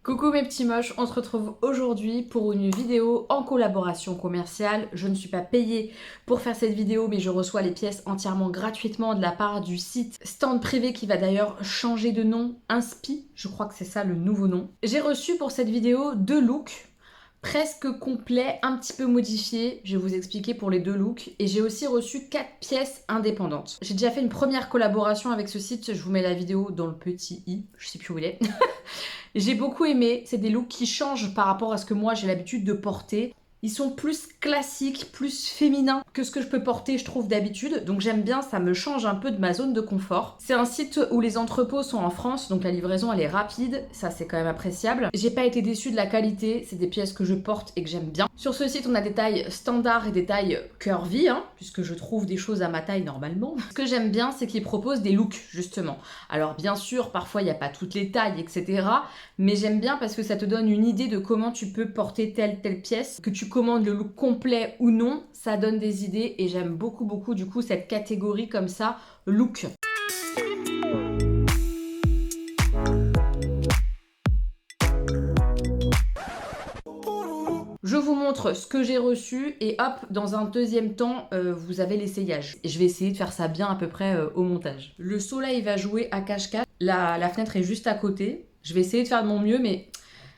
Coucou mes petits moches, on se retrouve aujourd'hui pour une vidéo en collaboration commerciale. Je ne suis pas payée pour faire cette vidéo, mais je reçois les pièces entièrement gratuitement de la part du site Stand Privé qui va d'ailleurs changer de nom, Inspi, je crois que c'est ça le nouveau nom. J'ai reçu pour cette vidéo 2 looks presque complets, un petit peu modifiés, je vais vous expliquer pour les 2 looks, et j'ai aussi reçu 4 pièces indépendantes. J'ai déjà fait une première collaboration avec ce site, je vous mets la vidéo dans le petit i, je sais plus où il est. J'ai beaucoup aimé, c'est des looks qui changent par rapport à ce que moi j'ai l'habitude de porter. Ils sont plus classiques, plus féminins que ce que je peux porter, je trouve, d'habitude. Donc j'aime bien, ça me change un peu de ma zone de confort. C'est un site où les entrepôts sont en France, donc la livraison elle est rapide. Ça c'est quand même appréciable. J'ai pas été déçue de la qualité, c'est des pièces que je porte et que j'aime bien. Sur ce site on a des tailles standards et des tailles curvy, puisque je trouve des choses à ma taille normalement. Ce que j'aime bien c'est qu'ils proposent des looks, justement. Alors bien sûr, parfois il n'y a pas toutes les tailles, etc. Mais j'aime bien parce que ça te donne une idée de comment tu peux porter telle pièce, que tu commandes le look complet ou non, ça donne des idées et j'aime beaucoup du coup cette catégorie comme ça, look. Je vous montre ce que j'ai reçu et hop, dans un deuxième temps, vous avez l'essayage. Et je vais essayer de faire ça bien à peu près au montage. Le soleil va jouer à cache-cache, la fenêtre est juste à côté. Je vais essayer de faire de mon mieux, mais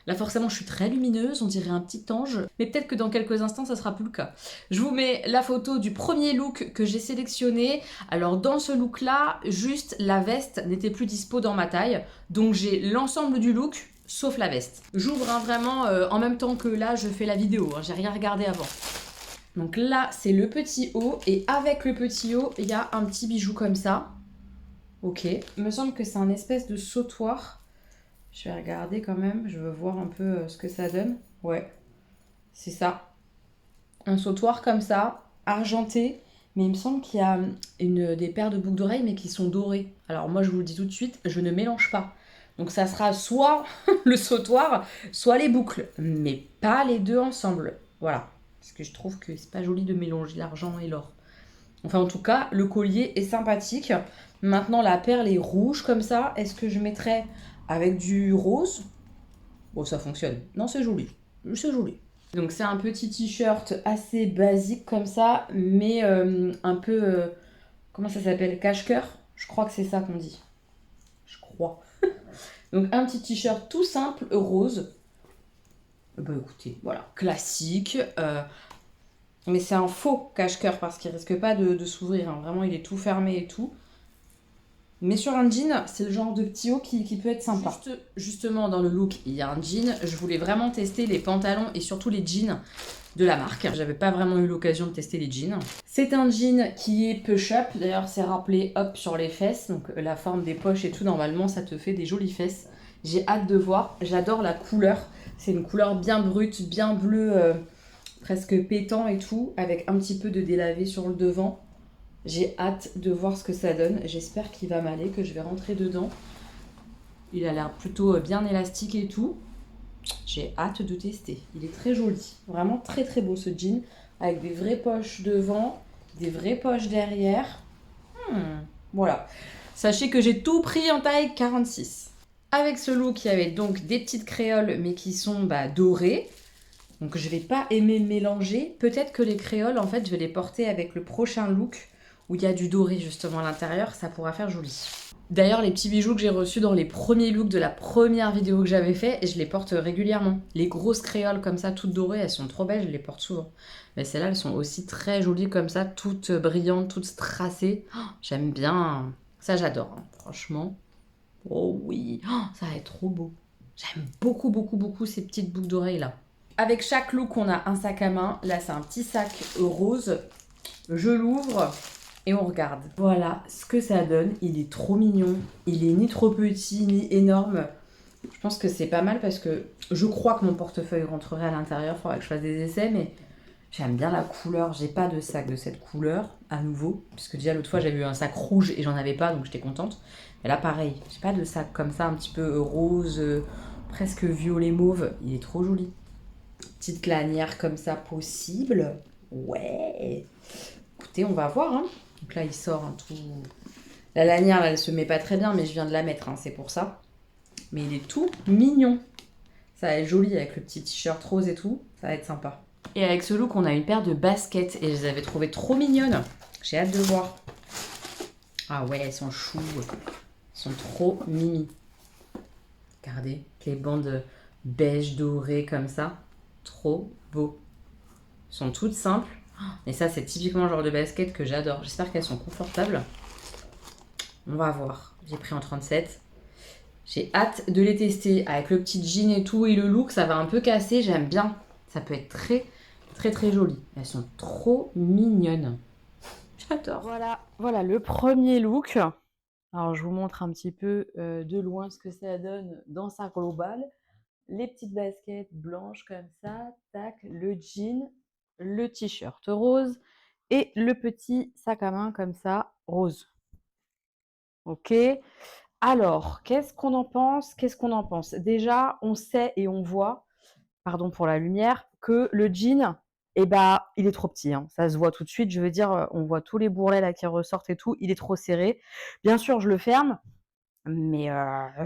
là forcément je suis très lumineuse, on dirait un petit ange. Mais peut-être que dans quelques instants ça sera plus le cas. Je vous mets la photo du premier look que j'ai sélectionné. Alors dans ce look là, juste la veste n'était plus dispo dans ma taille. Donc j'ai l'ensemble du look, sauf la veste. J'ouvre vraiment en même temps que là je fais la vidéo, j'ai rien regardé avant. Donc là c'est le petit haut et avec le petit haut il y a un petit bijou comme ça. Ok, il me semble que c'est un espèce de sautoir. Je vais regarder quand même, je veux voir un peu ce que ça donne. Ouais, c'est ça. Un sautoir comme ça, argenté. Mais il me semble qu'il y a des paires de boucles d'oreilles mais qui sont dorées. Alors moi je vous le dis tout de suite, je ne mélange pas. Donc ça sera soit le sautoir, soit les boucles. Mais pas les deux ensemble. Voilà. Parce que je trouve que c'est pas joli de mélanger l'argent et l'or. Enfin en tout cas, le collier est sympathique. Maintenant la perle est rouge comme ça. Est-ce que je mettrais avec du rose? Bon, ça fonctionne. Non, c'est joli. C'est joli. Donc c'est un petit t-shirt assez basique comme ça, mais un peu... comment ça s'appelle? Cache-cœur? Je crois que c'est ça qu'on dit. Je crois. Donc un petit t-shirt tout simple, rose. Bah écoutez, voilà, classique. Mais c'est un faux cache-cœur parce qu'il risque pas de s'ouvrir. Vraiment, il est tout fermé et tout. Mais sur un jean, c'est le genre de petit haut qui peut être sympa. Justement, dans le look, il y a un jean. Je voulais vraiment tester les pantalons et surtout les jeans de la marque. J'avais pas vraiment eu l'occasion de tester les jeans. C'est un jean qui est push-up. D'ailleurs, c'est rappelé hop sur les fesses. Donc la forme des poches et tout, normalement, ça te fait des jolies fesses. J'ai hâte de voir. J'adore la couleur. C'est une couleur bien brute, bien bleue, presque pétant et tout, avec un petit peu de délavé sur le devant. J'ai hâte de voir ce que ça donne. J'espère qu'il va m'aller, que je vais rentrer dedans. Il a l'air plutôt bien élastique et tout. J'ai hâte de tester. Il est très joli. Vraiment très beau ce jean. Avec des vraies poches devant, des vraies poches derrière. Voilà. Sachez que j'ai tout pris en taille 46. Avec ce look, il y avait donc des petites créoles, mais qui sont dorées. Donc je vais pas aimer mélanger. Peut-être que les créoles, en fait, je vais les porter avec le prochain look où il y a du doré justement à l'intérieur, ça pourra faire joli. D'ailleurs, les petits bijoux que j'ai reçus dans les premiers looks de la première vidéo que j'avais fait, je les porte régulièrement. Les grosses créoles comme ça, toutes dorées, elles sont trop belles, je les porte souvent. Mais celles-là, elles sont aussi très jolies comme ça, toutes brillantes, toutes strassées. Oh, j'aime bien. Ça, j'adore, franchement. Oh oui, ça va être trop beau. J'aime beaucoup ces petites boucles d'oreilles là. Avec chaque look, on a un sac à main. Là, c'est un petit sac rose. Je l'ouvre et on regarde. Voilà ce que ça donne. Il est trop mignon. Il est ni trop petit, ni énorme. Je pense que c'est pas mal parce que je crois que mon portefeuille rentrerait à l'intérieur. Il faudra que je fasse des essais, mais j'aime bien la couleur. J'ai pas de sac de cette couleur, à nouveau. Puisque déjà, l'autre fois, j'avais eu un sac rouge et j'en avais pas, donc j'étais contente. Mais là, pareil. J'ai pas de sac comme ça, un petit peu rose, presque violet mauve. Il est trop joli. Petite lanière comme ça possible. Ouais. Écoutez, on va voir. Donc là, il sort un tout... La lanière, là, elle se met pas très bien, mais je viens de la mettre, c'est pour ça. Mais il est tout mignon. Ça va être joli avec le petit t-shirt rose et tout. Ça va être sympa. Et avec ce look, on a une paire de baskets et je les avais trouvées trop mignonnes. J'ai hâte de voir. Ah ouais, elles sont chou. Elles sont trop mimi. Regardez, les bandes beige dorées comme ça. Trop beau. Elles sont toutes simples. Et ça, c'est typiquement le genre de basket que j'adore. J'espère qu'elles sont confortables. On va voir. J'ai pris en 37. J'ai hâte de les tester avec le petit jean et tout. Et le look, ça va un peu casser. J'aime bien. Ça peut être très, très, très joli. Elles sont trop mignonnes. J'adore. Voilà le premier look. Alors, je vous montre un petit peu de loin ce que ça donne dans sa globale. Les petites baskets blanches comme ça, tac, le jean, le t-shirt rose et le petit sac à main comme ça, rose. Ok. Alors, qu'est-ce qu'on en pense? Qu'est-ce qu'on en pense? Déjà, on sait et on voit, pardon pour la lumière, que le jean, eh ben, il est trop petit, hein. Ça se voit tout de suite. Je veux dire, on voit tous les bourrelets là qui ressortent et tout. Il est trop serré. Bien sûr, je le ferme, mais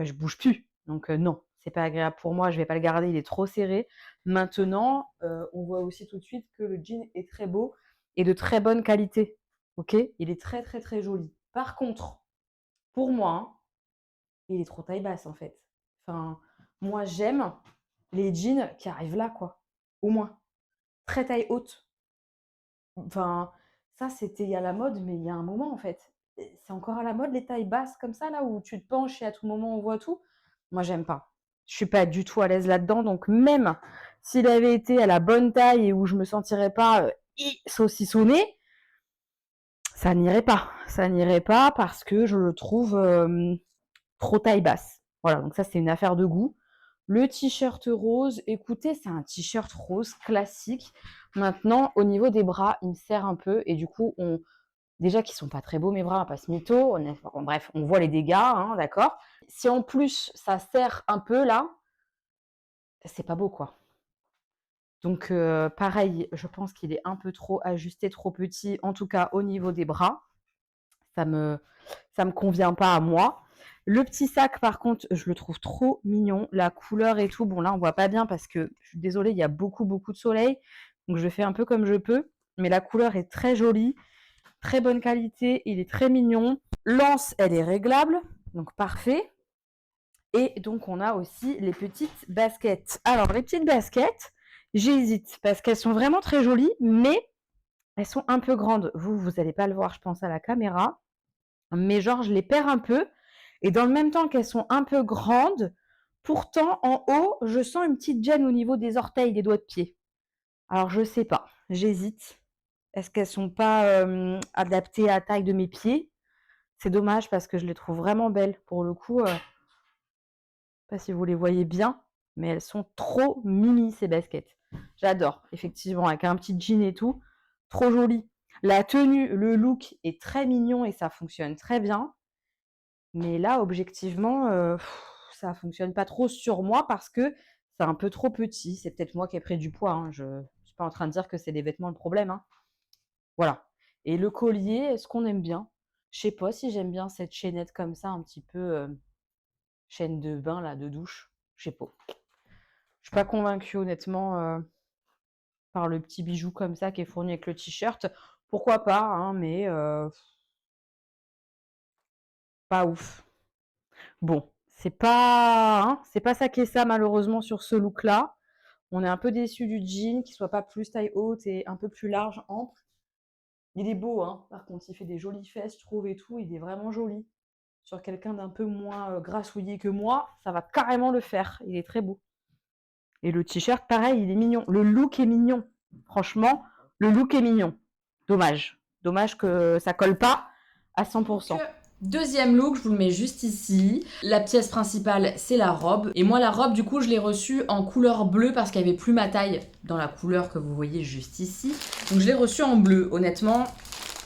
je bouge plus. Donc non, c'est pas agréable pour moi. Je vais pas le garder. Il est trop serré. Maintenant, on voit aussi tout de suite que le jean est très beau et de très bonne qualité. Ok? Il est très très très joli. Par contre, pour moi, hein, il est trop taille basse en fait. Enfin, moi j'aime les jeans qui arrivent là, quoi. Au moins. Très taille haute. Enfin, ça c'était à la mode, mais il y a un moment en fait. C'est encore à la mode les tailles basses comme ça, là, où tu te penches et à tout moment on voit tout. Moi j'aime pas. Je suis pas du tout à l'aise là-dedans, donc même s'il avait été à la bonne taille et où je me sentirais pas saucissonnée, ça n'irait pas. Ça n'irait pas parce que je le trouve trop taille basse. Voilà, donc ça c'est une affaire de goût. Le t-shirt rose, écoutez, c'est un t-shirt rose classique. Maintenant, au niveau des bras, il me serre un peu et du coup, déjà qu'ils sont pas très beaux mes bras, on va pas se mytho. Bon, bref, on voit les dégâts, hein, d'accord. Si en plus ça serre un peu là, c'est pas beau quoi. Donc pareil, je pense qu'il est un peu trop ajusté, trop petit, en tout cas au niveau des bras. Ça me convient pas à moi. Le petit sac, par contre, je le trouve trop mignon. La couleur et tout, bon là, on voit pas bien parce que, je suis désolée, il y a beaucoup, beaucoup de soleil. Donc, je fais un peu comme je peux. Mais la couleur est très jolie, très bonne qualité. Il est très mignon. L'anse, elle est réglable. Donc, parfait. Et donc, on a aussi les petites baskets. Alors, les petites baskets, j'hésite parce qu'elles sont vraiment très jolies, mais elles sont un peu grandes. Vous n'allez pas le voir, je pense, à la caméra. Mais genre, je les perds un peu. Et dans le même temps qu'elles sont un peu grandes, pourtant, en haut, je sens une petite gêne au niveau des orteils, des doigts de pied. Alors, je sais pas. J'hésite. Est-ce qu'elles sont pas adaptées à la taille de mes pieds? C'est dommage parce que je les trouve vraiment belles. Pour le coup, je sais pas si vous les voyez bien, mais elles sont trop mimi, ces baskets. J'adore, effectivement, avec un petit jean et tout. Trop joli. La tenue, le look est très mignon et ça fonctionne très bien. Mais là, objectivement, ça fonctionne pas trop sur moi parce que c'est un peu trop petit. C'est peut-être moi qui ai pris du poids, hein. Je suis pas en train de dire que c'est les vêtements le problème, hein. Voilà. Et le collier, est-ce qu'on aime bien? Je sais pas si j'aime bien cette chaînette comme ça, un petit peu chaîne de bain là, de douche. Je sais pas. Je suis pas convaincue honnêtement par le petit bijou comme ça qui est fourni avec le t-shirt. Pourquoi pas, hein, mais pas ouf. Bon, c'est pas ça qui est ça malheureusement sur ce look-là. On est un peu déçu du jean, qu'il soit pas plus taille haute et un peu plus large, ample. Il est beau, hein. Par contre, il fait des jolies fesses, je trouve, et tout. Il est vraiment joli. Sur quelqu'un d'un peu moins grassouillé que moi, ça va carrément le faire. Il est très beau. Et le t-shirt, pareil, il est mignon. Le look est mignon. Franchement, le look est mignon. Dommage. Dommage que ça colle pas à 100%. Deuxième look, je vous le mets juste ici. La pièce principale, c'est la robe. Et moi, la robe, du coup, je l'ai reçue en couleur bleue parce qu'il n'y avait plus ma taille dans la couleur que vous voyez juste ici. Donc, je l'ai reçue en bleu. Honnêtement,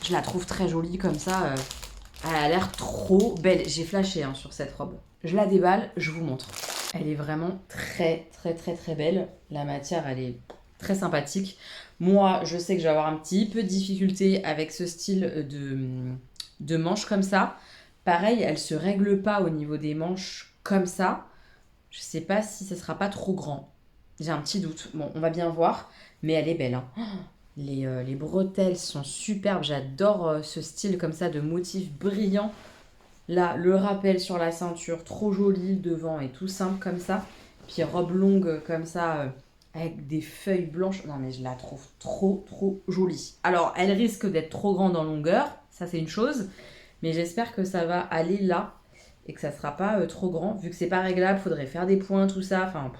je la trouve très jolie comme ça. Elle a l'air trop belle. J'ai flashé hein, sur cette robe. Je la déballe, je vous montre. Elle est vraiment très, très, très, très belle. La matière, elle est très sympathique. Moi, je sais que je vais avoir un petit peu de difficulté avec ce style de manches comme ça. Pareil, elle se règle pas au niveau des manches comme ça. Je sais pas si ce sera pas trop grand. J'ai un petit doute. Bon, on va bien voir. Mais elle est belle, hein. Les bretelles sont superbes. J'adore ce style comme ça de motif brillant. Là, le rappel sur la ceinture, trop joli. Devant et tout simple comme ça. Puis robe longue comme ça, avec des feuilles blanches. Non mais je la trouve trop trop jolie. Alors, elle risque d'être trop grande en longueur. Ça c'est une chose. Mais j'espère que ça va aller là. Et que ça sera pas trop grand. Vu que c'est pas réglable, faudrait faire des points, tout ça. Enfin,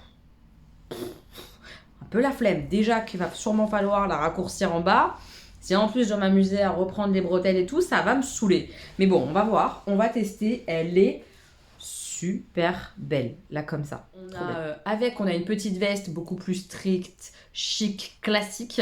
un peu la flemme. Déjà qu'il va sûrement falloir la raccourcir en bas. Si en plus je dois m'amuser à reprendre les bretelles et tout, ça va me saouler. Mais bon, on va voir, on va tester. Elle est super belle, là comme ça. On a une petite veste beaucoup plus stricte, chic, classique.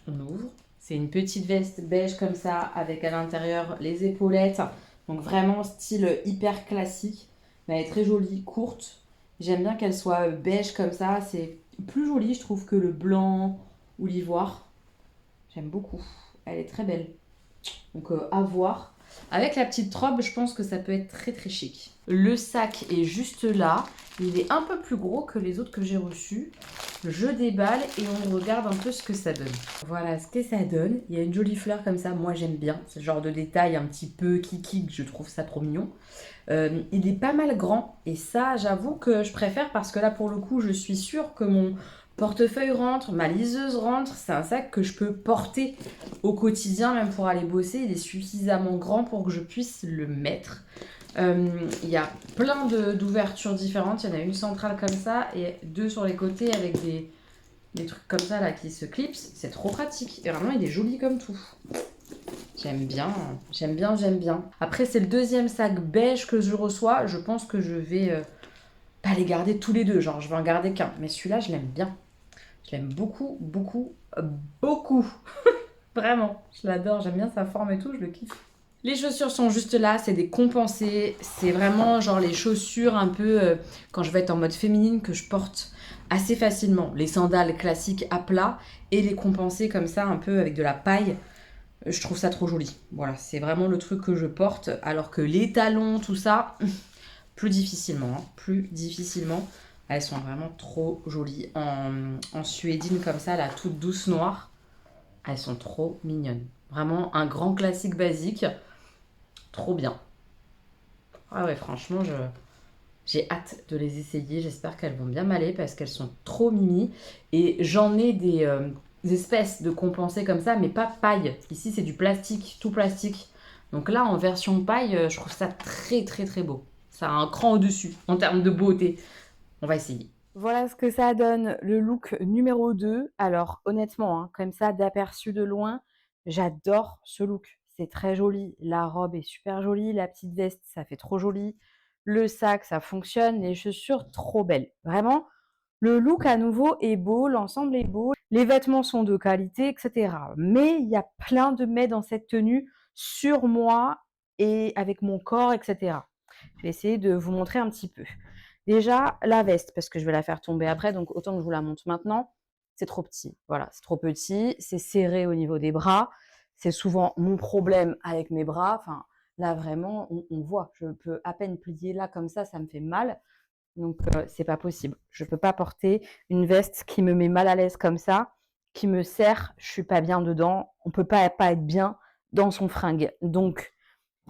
On ouvre. C'est une petite veste beige comme ça, avec à l'intérieur les épaulettes. Donc vraiment style hyper classique. Mais elle est très jolie, courte. J'aime bien qu'elle soit beige comme ça. C'est plus joli, je trouve, que le blanc ou l'ivoire. J'aime beaucoup. Elle est très belle. Donc à voir. Avec la petite robe, je pense que ça peut être très très chic. Le sac est juste là. Il est un peu plus gros que les autres que j'ai reçus. Je déballe et on regarde un peu ce que ça donne. Voilà ce que ça donne. Il y a une jolie fleur comme ça. Moi j'aime bien. C'est le genre de détail un petit peu kiki. Je trouve ça trop mignon. Il est pas mal grand. Et ça, j'avoue que je préfère parce que là pour le coup, je suis sûre que mon portefeuille rentre, ma liseuse rentre. C'est un sac que je peux porter au quotidien, même pour aller bosser. Il est suffisamment grand pour que je puisse le mettre. Il y a plein d'ouvertures différentes. Il y en a une centrale comme ça et deux sur les côtés avec des trucs comme ça là qui se clipsent. C'est trop pratique. Et vraiment, il est joli comme tout. J'aime bien, j'aime bien, j'aime bien. Après, c'est le deuxième sac beige que je reçois. Je pense que je vais pas les garder tous les deux. Genre, je vais en garder qu'un. Mais celui-là, je l'aime bien. Je l'aime beaucoup, beaucoup, beaucoup. Vraiment, je l'adore. J'aime bien sa forme et tout. Je le kiffe. Les chaussures sont juste là, c'est des compensés. C'est vraiment genre les chaussures un peu quand je vais être en mode féminine que je porte assez facilement. Les sandales classiques à plat et les compensés comme ça un peu avec de la paille. Je trouve ça trop joli. Voilà, c'est vraiment le truc que je porte. Alors que les talons, tout ça, plus difficilement. Hein, plus difficilement. Elles sont vraiment trop jolies. En suédine comme ça, la toute douce noire. Elles sont trop mignonnes. Vraiment un grand classique basique. Trop bien. Ah ouais, franchement, j'ai hâte de les essayer. J'espère qu'elles vont bien m'aller parce qu'elles sont trop mimi. Et j'en ai des espèces de compensés comme ça, mais pas paille. Ici, c'est du plastique, tout plastique. Donc là, en version paille, je trouve ça très très très beau. Ça a un cran au-dessus en termes de beauté. On va essayer. Voilà ce que ça donne, le look numéro 2. Alors honnêtement, hein, comme ça, d'aperçu de loin, j'adore ce look. C'est très joli. La robe est super jolie. La petite veste, ça fait trop joli. Le sac, ça fonctionne. Les chaussures, trop belles. Vraiment, le look à nouveau est beau. L'ensemble est beau. Les vêtements sont de qualité, etc. Mais il y a plein de mais dans cette tenue sur moi et avec mon corps, etc. Je vais essayer de vous montrer un petit peu. Déjà, la veste, parce que je vais la faire tomber après, donc autant que je vous la montre maintenant, c'est trop petit. Voilà, c'est trop petit, c'est serré au niveau des bras. C'est souvent mon problème avec mes bras. Enfin, là, vraiment, on voit. Je peux à peine plier là comme ça me fait mal. Donc, c'est pas possible. Je peux pas porter une veste qui me met mal à l'aise comme ça, qui me serre. Je suis pas bien dedans. On peut pas être bien dans son fringue. Donc,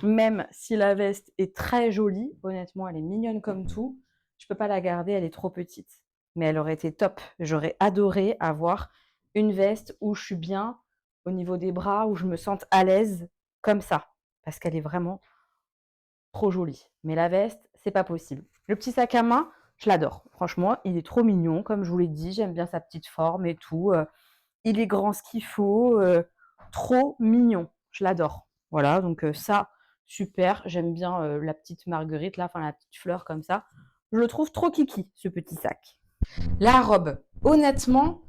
même si la veste est très jolie, honnêtement, elle est mignonne comme tout, je peux pas la garder, elle est trop petite. Mais elle aurait été top. J'aurais adoré avoir une veste où je suis bien au niveau des bras, où je me sente à l'aise comme ça. Parce qu'elle est vraiment trop jolie. Mais la veste, c'est pas possible. Le petit sac à main, je l'adore. Franchement, il est trop mignon. Comme je vous l'ai dit, j'aime bien sa petite forme et tout. Il est grand ce qu'il faut. Trop mignon. Je l'adore. Voilà, donc ça, super. J'aime bien la petite marguerite, là, enfin la petite fleur comme ça. Je le trouve trop kiki, ce petit sac. La robe, honnêtement,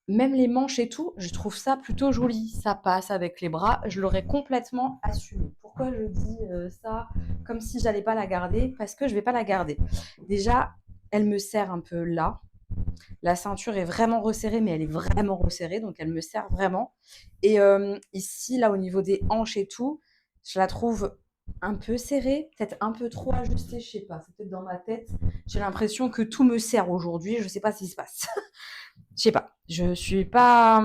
même les manches et tout, je trouve ça plutôt joli. Ça passe avec les bras. Je l'aurais complètement assumé. Pourquoi je dis ça comme si j'allais pas la garder? Parce que je vais pas la garder. Déjà, elle me serre un peu là. La ceinture est vraiment resserrée, mais elle est vraiment resserrée, donc elle me sert vraiment. Et ici, là, au niveau des hanches et tout, je la trouve un peu serré, peut-être un peu trop ajusté, je sais pas. C'est peut-être dans ma tête. J'ai l'impression que tout me sert aujourd'hui. Je sais pas ce qui se passe. Je sais pas. Je suis pas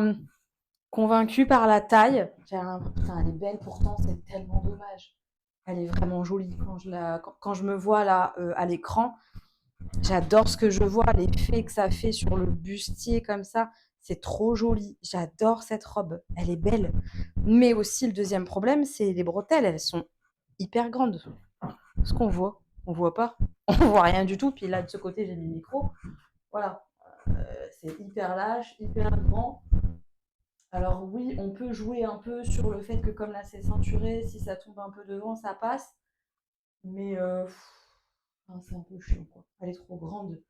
convaincue par la taille. Putain, elle est belle pourtant, c'est tellement dommage. Elle est vraiment jolie quand je me vois là à l'écran. J'adore ce que je vois, l'effet que ça fait sur le bustier comme ça. C'est trop joli. J'adore cette robe. Elle est belle. Mais aussi, le deuxième problème, c'est les bretelles. Elles sont hyper grandes. Ce qu'on voit, on voit pas. On voit rien du tout. Puis là, de ce côté, j'ai mis le micro. Voilà. C'est hyper lâche, hyper grand. Alors oui, on peut jouer un peu sur le fait que comme là, c'est ceinturé, si ça tombe un peu devant, ça passe. Mais c'est un peu chiant, quoi. Elle est trop grande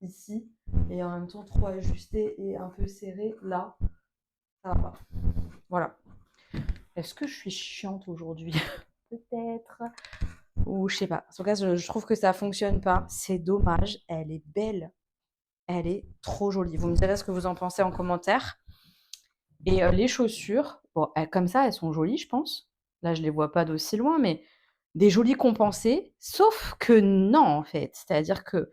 ici et en même temps trop ajustée et un peu serrée là. Ça va pas. Voilà. Est-ce que je suis chiante aujourd'hui? Peut-être. Ou je sais pas. En tout cas, je trouve que ça fonctionne pas. C'est dommage. Elle est belle. Elle est trop jolie. Vous me direz ce que vous en pensez en commentaire. Et les chaussures, bon, comme ça, elles sont jolies, je pense. Là, je les vois pas d'aussi loin, mais des jolies compensées. Sauf que non, en fait. C'est-à-dire que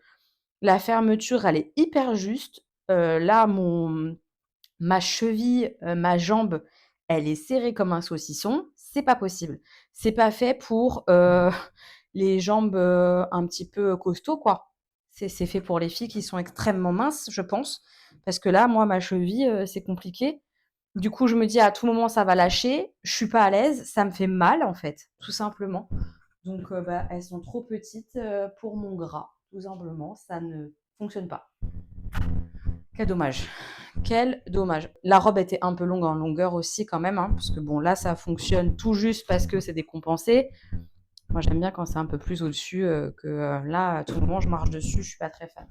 la fermeture, elle est hyper juste. Là, ma cheville, ma jambe, elle est serrée comme un saucisson. C'est pas possible. C'est pas fait pour les jambes un petit peu costauds, quoi. C'est fait pour les filles qui sont extrêmement minces, je pense. Parce que là, moi, ma cheville, c'est compliqué. Du coup, je me dis à tout moment, ça va lâcher. Je suis pas à l'aise. Ça me fait mal, en fait, tout simplement. Donc, elles sont trop petites pour mon gras, tout simplement. Ça ne fonctionne pas. Quel dommage. Quel dommage. La robe était un peu longue en longueur aussi quand même, hein, parce que bon, là, ça fonctionne tout juste parce que c'est décompensé. Moi, j'aime bien quand c'est un peu plus au-dessus que là, à tout moment, je marche dessus, je suis pas très fan.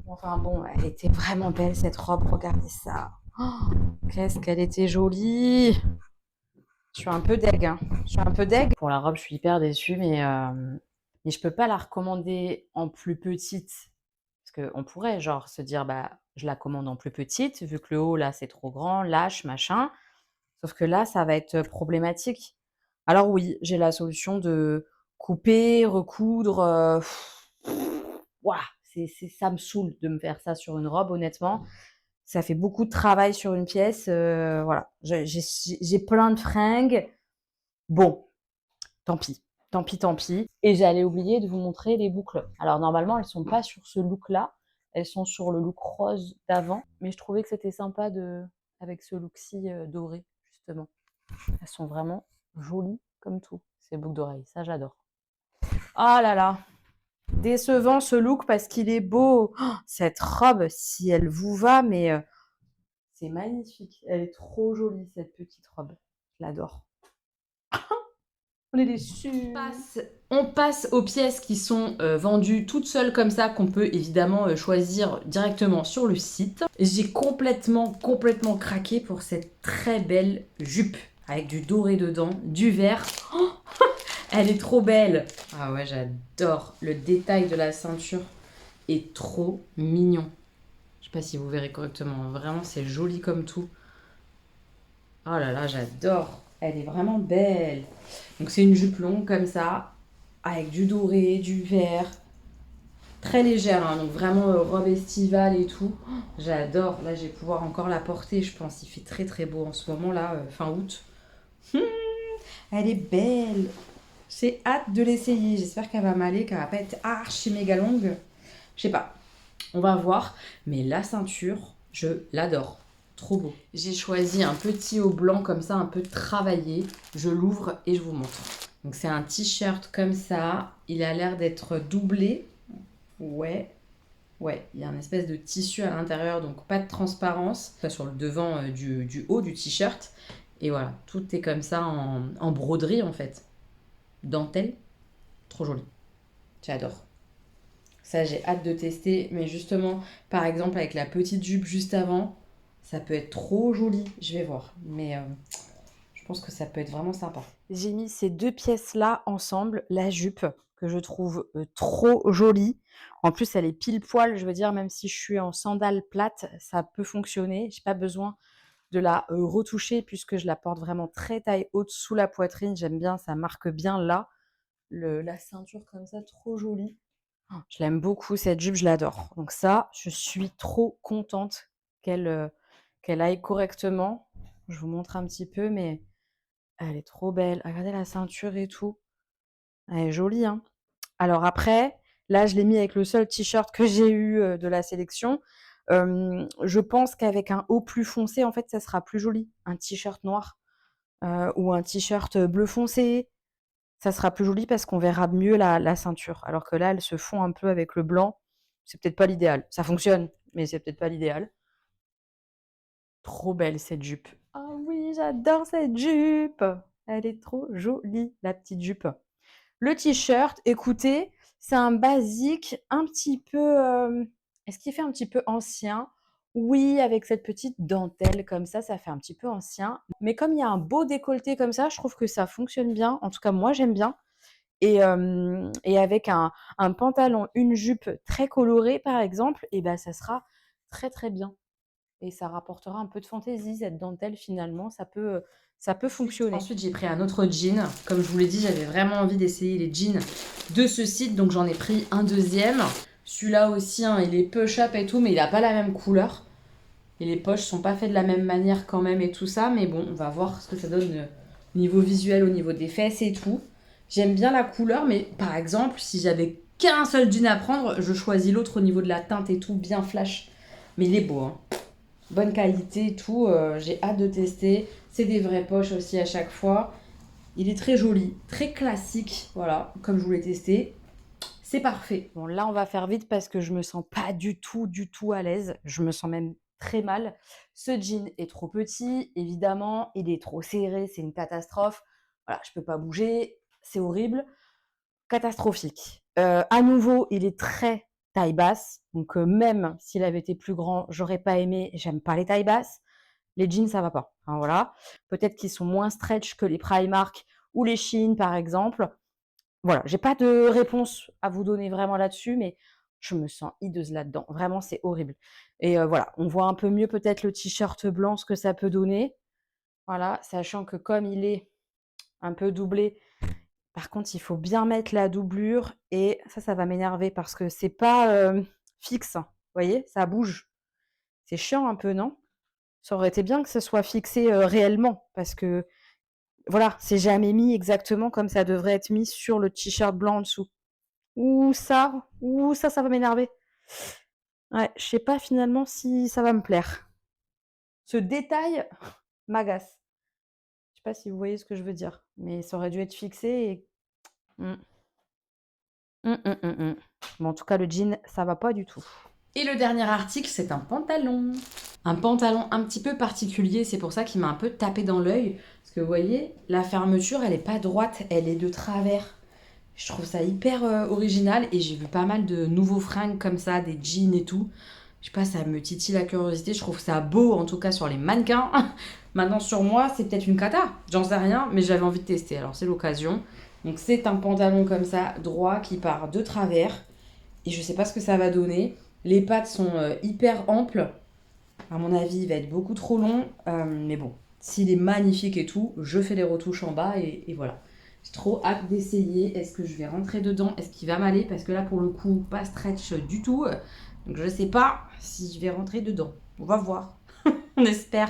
Enfin bon, elle était vraiment belle cette robe, regardez ça. Oh, qu'est-ce qu'elle était jolie. Je suis un peu deg, hein. Je suis un peu deg. Pour la robe, je suis hyper déçue, mais je peux pas la recommander en plus petite. Parce qu'on pourrait, genre, se dire, bah, je la commande en plus petite, vu que le haut, là, c'est trop grand, lâche, machin. Sauf que là, ça va être problématique. Alors oui, j'ai la solution de couper, recoudre. Ouah, ça me saoule de me faire ça sur une robe, honnêtement. Ça fait beaucoup de travail sur une pièce. Voilà, j'ai plein de fringues. Bon, tant pis. Tant pis, tant pis. Et j'allais oublier de vous montrer les boucles. Alors normalement, elles sont pas sur ce look-là. Elles sont sur le look rose d'avant. Mais je trouvais que c'était sympa avec ce look-ci doré, justement. Elles sont vraiment jolies comme tout, ces boucles d'oreilles. Ça, j'adore. Oh là là, décevant ce look parce qu'il est beau. Oh, cette robe, si elle vous va, mais c'est magnifique. Elle est trop jolie, cette petite robe. Je l'adore. On est déçus. On passe aux pièces qui sont vendues toutes seules comme ça, qu'on peut évidemment choisir directement sur le site. J'ai complètement craqué pour cette très belle jupe avec du doré dedans, du vert. Oh, elle est trop belle. Ah ouais, j'adore. Le détail de la ceinture est trop mignon. Je sais pas si vous verrez correctement. Vraiment, c'est joli comme tout. Oh là là, j'adore. Elle est vraiment belle. Donc c'est une jupe longue comme ça, avec du doré, du vert. Très légère, hein, donc vraiment robe estivale et tout. Oh, j'adore. Là, je vais pouvoir encore la porter, je pense. Il fait très beau en ce moment, là, fin août. Elle est belle. J'ai hâte de l'essayer. J'espère qu'elle va m'aller, qu'elle va pas être archi méga longue. Je sais pas. On va voir. Mais la ceinture, je l'adore. Trop beau. J'ai choisi un petit haut blanc comme ça, un peu travaillé. Je l'ouvre et je vous montre. Donc c'est un t-shirt comme ça. Il a l'air d'être doublé. Ouais, il y a un espèce de tissu à l'intérieur, donc pas de transparence. Ça sur le devant du haut du t-shirt. Et voilà, tout est comme ça en broderie en fait. Dentelle. Trop joli. J'adore. Ça, j'ai hâte de tester. Mais justement, par exemple, avec la petite jupe juste avant, ça peut être trop joli. Je vais voir. Mais je pense que ça peut être vraiment sympa. J'ai mis ces deux pièces-là ensemble, la jupe, que je trouve trop jolie. En plus, elle est pile poil, je veux dire, même si je suis en sandales plates, ça peut fonctionner. J'ai pas besoin de la retoucher puisque je la porte vraiment très taille haute sous la poitrine. J'aime bien, ça marque bien là. La ceinture comme ça, trop jolie. Oh, je l'aime beaucoup cette jupe, je l'adore. Donc ça, je suis trop contente qu'elle aille correctement. Je vous montre un petit peu, mais elle est trop belle. Regardez la ceinture et tout. Elle est jolie, hein. Alors après, là, je l'ai mis avec le seul t-shirt que j'ai eu, de la sélection. Je pense qu'avec un haut plus foncé, en fait, ça sera plus joli. Un t-shirt noir, ou un t-shirt, bleu foncé, ça sera plus joli parce qu'on verra mieux la ceinture. Alors que là, elle se fond un peu avec le blanc. C'est peut-être pas l'idéal. Ça fonctionne, mais c'est peut-être pas l'idéal. Trop belle cette jupe. Ah oui, j'adore cette jupe! Elle est trop jolie, la petite jupe. Le t-shirt, écoutez, c'est un basique un petit peu, est-ce qu'il fait un petit peu ancien? Oui, avec cette petite dentelle comme ça fait un petit peu ancien. Mais comme il y a un beau décolleté comme ça, je trouve que ça fonctionne bien. En tout cas, moi, j'aime bien. Et avec un pantalon, une jupe très colorée, par exemple, et ben ça sera très, très bien. Et ça rapportera un peu de fantaisie, cette dentelle, finalement, ça peut fonctionner. Ensuite, j'ai pris un autre jean. Comme je vous l'ai dit, j'avais vraiment envie d'essayer les jeans de ce site, donc j'en ai pris un deuxième. Celui-là aussi, hein, il est push-up et tout, mais il n'a pas la même couleur. Et les poches sont pas faites de la même manière quand même et tout ça, mais bon, on va voir ce que ça donne au niveau visuel, au niveau des fesses et tout. J'aime bien la couleur, mais par exemple, si j'avais qu'un seul jean à prendre, je choisis l'autre au niveau de la teinte et tout, bien flash. Mais il est beau, hein. Bonne qualité et tout, j'ai hâte de tester. C'est des vraies poches aussi à chaque fois. Il est très joli, très classique, voilà, comme je voulais tester. C'est parfait. Bon, là, on va faire vite parce que je me sens pas du tout à l'aise. Je me sens même très mal. Ce jean est trop petit, évidemment. Il est trop serré, c'est une catastrophe. Voilà, je peux pas bouger, c'est horrible. Catastrophique. À nouveau, il est très taille basse. Donc, même s'il avait été plus grand, j'aurais pas aimé. J'aime pas les tailles basses. Les jeans, ça va pas. Enfin, voilà. Peut-être qu'ils sont moins stretch que les Primark ou les Shein, par exemple. Voilà, j'ai pas de réponse à vous donner vraiment là-dessus, mais je me sens hideuse là-dedans. Vraiment, c'est horrible. Et voilà, on voit un peu mieux peut-être le t-shirt blanc, ce que ça peut donner. Voilà, sachant que comme il est un peu doublé, par contre, il faut bien mettre la doublure et ça va m'énerver parce que c'est pas, fixe. Vous voyez? Ça bouge. C'est chiant un peu, non? Ça aurait été bien que ce soit fixé, réellement parce que voilà, c'est jamais mis exactement comme ça devrait être mis sur le t-shirt blanc en dessous. Ça va m'énerver. Ouais, je sais pas finalement si ça va me plaire. Ce détail m'agace. Je sais pas si vous voyez ce que je veux dire, mais ça aurait dû être fixé et mmh. Mmh. Bon, en tout cas, le jean, ça va pas du tout. Et le dernier article, c'est un pantalon. Un pantalon un petit peu particulier, c'est pour ça qu'il m'a un peu tapé dans l'œil. Parce que vous voyez, la fermeture, elle est pas droite, elle est de travers. Je trouve ça hyper original et j'ai vu pas mal de nouveaux fringues comme ça, des jeans et tout. Je sais pas, ça me titille la curiosité. Je trouve ça beau, en tout cas sur les mannequins. Maintenant, sur moi, c'est peut-être une cata. J'en sais rien, mais j'avais envie de tester. Alors, c'est l'occasion. Donc, c'est un pantalon comme ça, droit, qui part de travers. Et je sais pas ce que ça va donner. Les pattes sont hyper amples. À mon avis, il va être beaucoup trop long. Mais bon, s'il est magnifique et tout, je fais les retouches en bas et voilà. J'ai trop hâte d'essayer. Est-ce que je vais rentrer dedans? Est-ce qu'il va m'aller? Parce que là, pour le coup, pas stretch du tout. Donc je sais pas si je vais rentrer dedans. On va voir. On espère.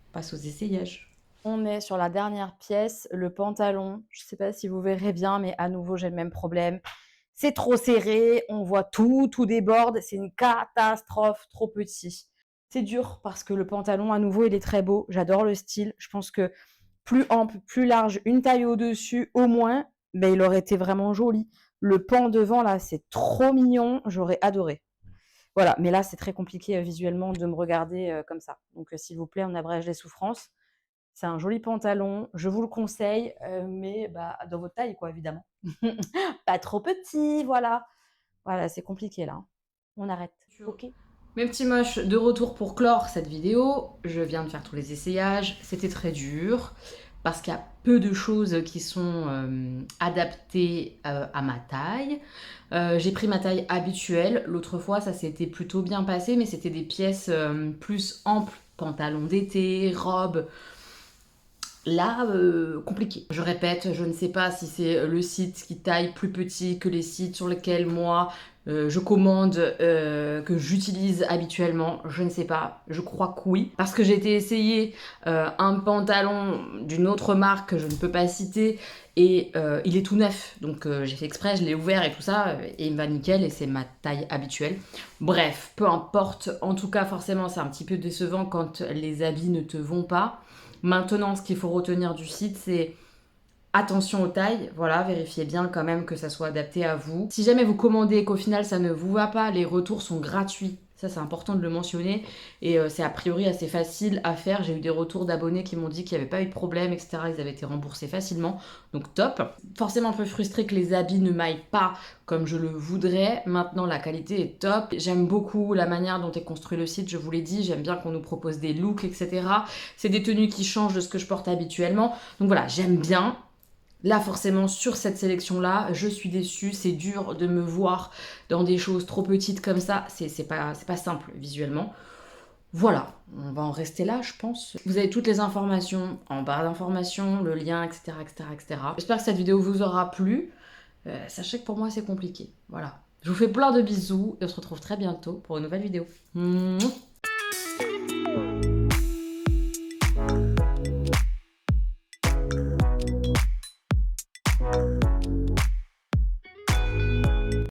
On passe aux essayages. On est sur la dernière pièce, le pantalon. Je sais pas si vous verrez bien, mais à nouveau, j'ai le même problème. C'est trop serré, on voit tout déborde, c'est une catastrophe, trop petit. C'est dur parce que le pantalon, à nouveau, il est très beau. J'adore le style. Je pense que plus ample, plus large, une taille au-dessus, au moins, ben, il aurait été vraiment joli. Le pan devant, là, c'est trop mignon. J'aurais adoré. Voilà, mais là, c'est très compliqué visuellement de me regarder comme ça. Donc, s'il vous plaît, on abrège les souffrances. C'est un joli pantalon, je vous le conseille, mais bah, dans votre taille, quoi, évidemment. Pas trop petit, voilà. Voilà, c'est compliqué là, hein. On arrête, ok? Mes petits moches, de retour pour clore cette vidéo. Je viens de faire tous les essayages. C'était très dur parce qu'il y a peu de choses qui sont adaptées à ma taille. J'ai pris ma taille habituelle. L'autre fois, ça s'était plutôt bien passé, mais c'était des pièces plus amples pantalon d'été, robe. Là, compliqué. Je répète, je ne sais pas si c'est le site qui taille plus petit que les sites sur lesquels moi je commande, que j'utilise habituellement. Je ne sais pas, je crois que oui. Parce que j'ai été essayer un pantalon d'une autre marque que je ne peux pas citer et il est tout neuf. Donc j'ai fait exprès, je l'ai ouvert et tout ça et il me va nickel et c'est ma taille habituelle. Bref, peu importe. En tout cas, forcément, c'est un petit peu décevant quand les habits ne te vont pas. Maintenant, ce qu'il faut retenir du site, c'est attention aux tailles, voilà, vérifiez bien quand même que ça soit adapté à vous. Si jamais vous commandez et qu'au final ça ne vous va pas, les retours sont gratuits. Ça, c'est important de le mentionner et c'est a priori assez facile à faire. J'ai eu des retours d'abonnés qui m'ont dit qu'il n'y avait pas eu de problème, etc. Ils avaient été remboursés facilement, donc top. Forcément un peu frustrée que les habits ne m'aillent pas comme je le voudrais. Maintenant, la qualité est top. J'aime beaucoup la manière dont est construit le site, je vous l'ai dit. J'aime bien qu'on nous propose des looks, etc. C'est des tenues qui changent de ce que je porte habituellement. Donc voilà, j'aime bien. Là, forcément, sur cette sélection-là, je suis déçue. C'est dur de me voir dans des choses trop petites comme ça. C'est pas simple visuellement. Voilà, on va en rester là, je pense. Vous avez toutes les informations en barre d'informations, le lien, etc., etc., etc. J'espère que cette vidéo vous aura plu. Sachez que pour moi, c'est compliqué. Voilà. Je vous fais plein de bisous et on se retrouve très bientôt pour une nouvelle vidéo. Mouah.